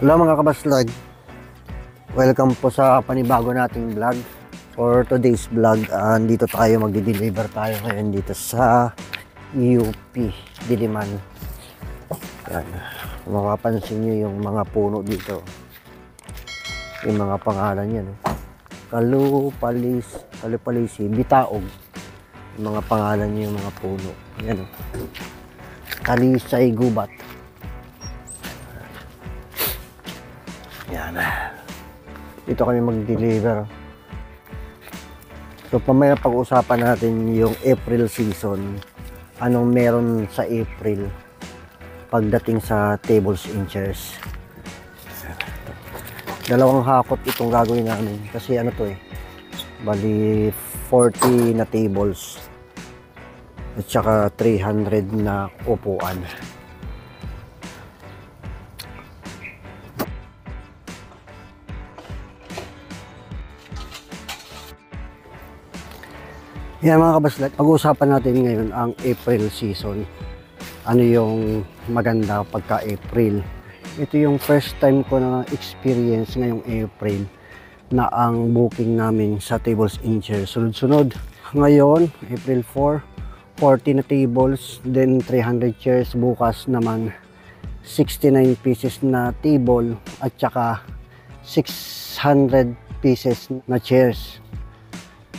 Hello mga kabaslag, welcome po sa panibago nating vlog. For today's vlog, dito tayo magdi-deliver tayo ngayon dito sa UP Diliman. Yan, mapapansin nyo yung mga puno dito, yung mga pangalan yan, Kalupalisi, Bitaog, yung mga pangalan nyo, yung mga puno yan, Talisay, Gubat. Yan. Dito kami mag-deliver. So pamaya pag-usapan natin yung April season. Anong meron sa April pagdating sa tables and chairs. Dalawang hakot itong gagawin namin. Kasi ano to bali 40 na tables at saka 300 na upuan. Yan mga kabaslat, pag-uusapan natin ngayon ang April season. Ano yung maganda pagka April. Ito yung first time ko na experience ngayong April na ang booking namin sa tables and chairs sunod-sunod. Ngayon, April 4, 40 na tables, then 300 chairs. Bukas naman 69 pieces na table at saka 600 pieces na chairs.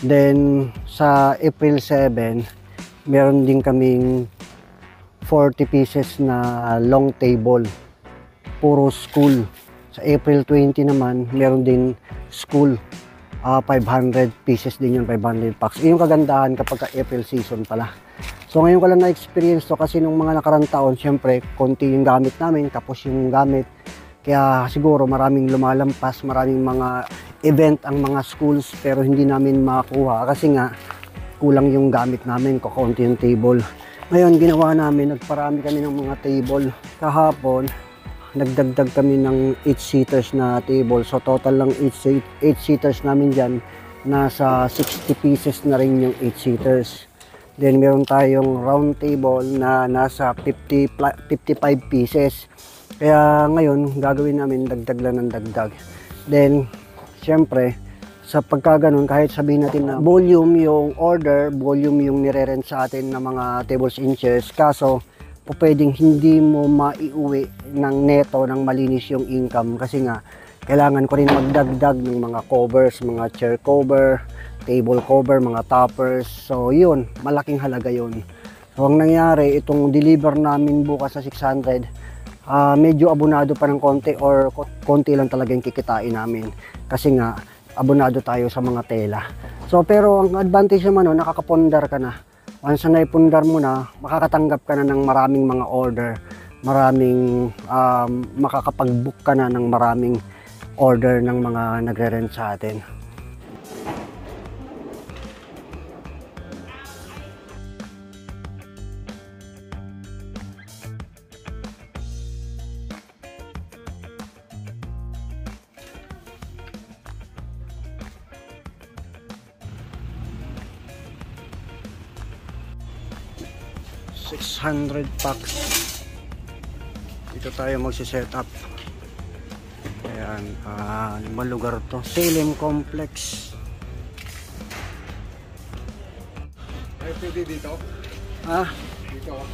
Then sa April 7, meron din kaming 40 pieces na long table, puro school. Sa April 20 naman, meron din school, 500 pieces din yun, 500 packs. Yung kagandahan kapag April season pala. So ngayon ko lang na-experience to kasi nung mga nakarang taon, syempre, konti yung gamit namin, tapos yung gamit. Kaya siguro maraming lumalampas, maraming mga event ang mga schools pero hindi namin makakuha kasi nga kulang yung gamit namin, kakaunti yung table. Ngayon ginawa namin, nagparami kami ng mga table. Kahapon nagdagdag kami ng 8-seaters na table, so total lang 8-seaters namin dyan, nasa 60 pieces na rin yung 8-seaters. Then meron tayong round table na nasa 55 pieces. Kaya ngayon gagawin namin dagdag lang ng dagdag. Then siyempre sa pagkaganon, kahit sabihin natin na volume yung order, volume yung nire-rent sa atin ng mga tables and chairs, kaso pwedeng hindi mo maiuwi ng neto ng malinis yung income kasi nga kailangan ko rin magdagdag ng mga covers, mga chair cover, table cover, mga toppers. So yun, malaking halaga yun. So ang nangyari, itong deliver namin bukas sa 600, medyo abonado pa ng konti or konti lang talaga yung kikitain namin kasi nga abonado tayo sa mga tela. So pero ang advantage naman nakakapondar ka na. Once na naipundar mo na, makakatanggap ka na ng maraming mga order, maraming makakapag-book ka na ng maraming order ng mga nagre-rent sa atin. $600 packs. Dito tayo magsi-set up. Ayan, limang lugar to. Salem Complex. Ay, pwede dito? Ah? Dito.